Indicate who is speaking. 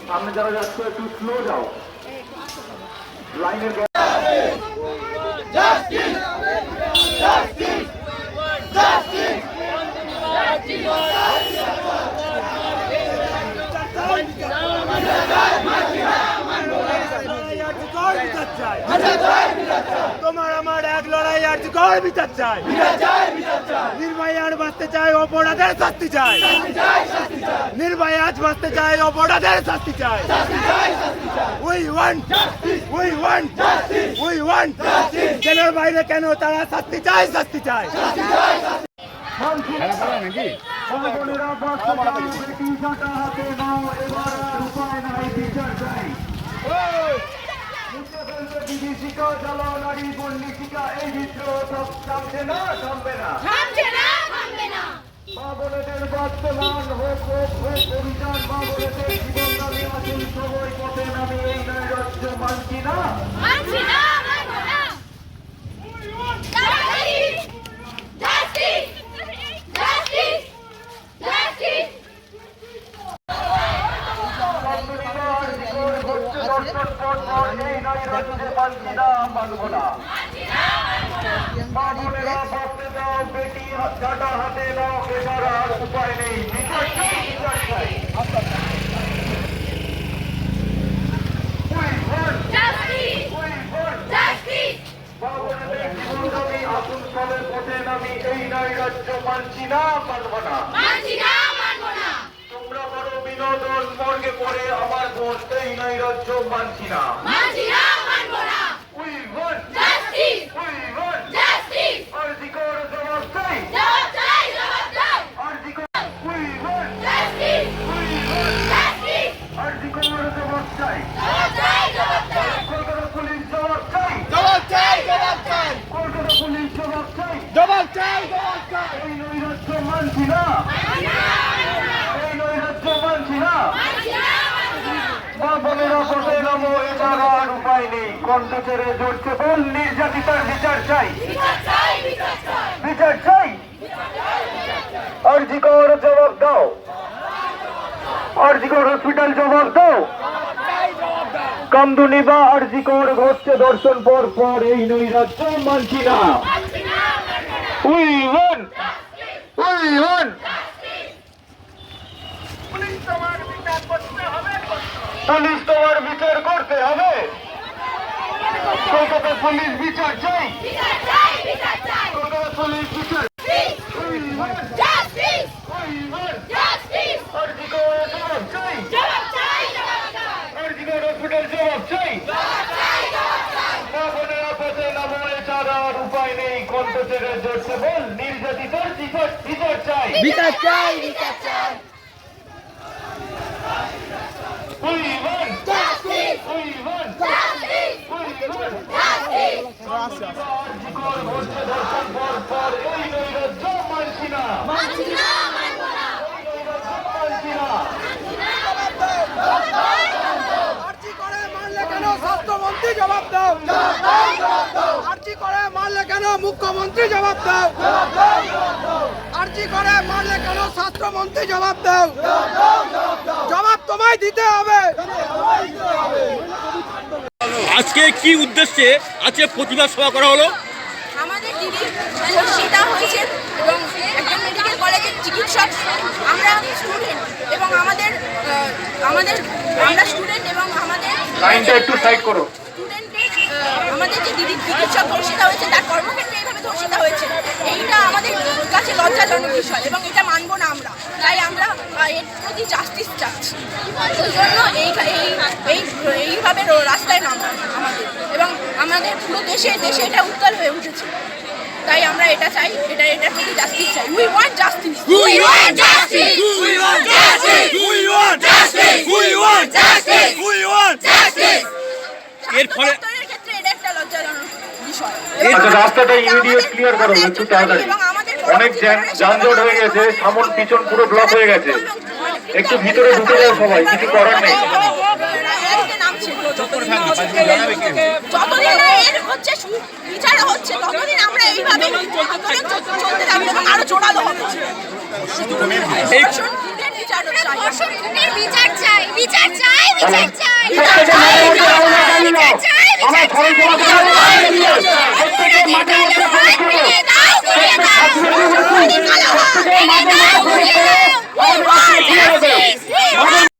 Speaker 1: সামনে যারা যাচ্ছ একটু স্লো যাও লাইনের
Speaker 2: তোমার আমার এক লড়াই আর কর বিচার চাই নির্ভয় আর বাঁচতে চাই অপরাধের শাস্তি চাই নির্ভয় আজ বাঁচতে চাই অপরাধের শাস্তি চাই উই ওয়ান্ট জেলের বাইরে কেন তারা শাস্তি চাই
Speaker 1: নাকি বিভীষিকা জ্বালা নারী বন্যিকা এই বিদ্রোহ সব থামছে না থামবে না মা বোনেদের বাস্তবায়ন হোক অভিযান মা বোনেদের জীবন দাবি আসুন সবাই পথে নামে এই নৈরাজ্য মানছি না বেটি কাটা হাতে নাও এবার আর উপায় নেই আসুন সবের পথে নামি এই নৈরাজ্য মানছি না মানব না তোমরা বড় বিনোদন মর্গে পড়ে আমার ভোট এই নৈরাজ্য মানছি না
Speaker 2: জবাব চাই
Speaker 1: এই নৈরাজ্য মানছি না মা বোনেরা পথে নামো এবার আর উপায় নেই কণ্ঠ ছেড়ে জড়ছে বল নির্যাতিতার বিচার চাই আরজিকর জবাব দাও আরজিকর হসপিটাল জবাব দাও কামদুনি বা আরজিকর ঘটছে দর্শন পর পর এই নৈরাজ্য মানছি না উই ওয়ান পুলিশ তোমার বিচার করতে হবে কলকাতা পুলিশ বিচার চাই কলকাতা পুলিশ বিচার হসপিটাল জবাব চাই মা বোনেরা পথে নামো এছাড়া আর উপায় নেই কণ্ঠ ছেড়ে জড়ছে বল নির্যাতিতার বিচার চাই
Speaker 2: স্বাস্থ্যমন্ত্রী জবাব দাও আর্জি করে মারলে কেন মুখ্যমন্ত্রী জবাব দাও আর্জি করে মারলে কেন স্বাস্থ্যমন্ত্রী জবাব দাও জবাব তোমায় দিতে হবে।
Speaker 3: আজকে কি উদ্দেশ্যে আজকে প্রতিবাদ সভা করা হলো?
Speaker 4: আমাদের দিদি ধর্ষিতা হয়েছে এবং একজন মেডিকেল কলেজের চিকিৎসক আমরা স্টুডেন্ট এবং আমরা স্টুডেন্ট এবং আমাদের
Speaker 1: লাইনটা একটু সাইড করো
Speaker 4: আমাদের যে দিদি চিকিৎসক ধর্ষিতা হয়েছে তার কর্মক্ষেত্রে এইভাবে ধর্ষিতা হয়েছে এইটা আমাদের কাছে লজ্জাজনক বিষয় এবং এটা মানবো না আমরা তাই আমরা এর প্রতি জাস্টিস চাচ্ছি ওই জন্য এইভাবে রাস্তায় নামবো আমাদের এবং আমাদের পুরো দেশে এটা উত্তাল হয়ে উঠেছে তাই আমরা এটা চাই এটার প্রতি জাস্টিস চাই উই ওয়ান্ট জাস্টিস
Speaker 3: এর ফলে
Speaker 4: ক্ষেত্রে এটা একটা লজ্জাজনক বিষয়
Speaker 1: রাস্তাটা ইমিডিয়েট ক্লিয়ার করো একটু তাড়াতাড়ি অনেক যানজট হয়ে গেছে সামন পিছন পুরো ব্লক হয়ে গেছে একটু ভিতরে ঢুকে যাও সবাই কিছু করার নেই
Speaker 4: যতদিন এর হচ্ছে বিচার হচ্ছে ততদিন আমরা এইভাবে চলতে থাকবো এবং আরো জোরালো হবে
Speaker 1: প্রত্যেকে মাঠে মধ্যে প্রবেশ করো। প্রত্যেকে মাঠে মধ্যে প্রবেশ করো।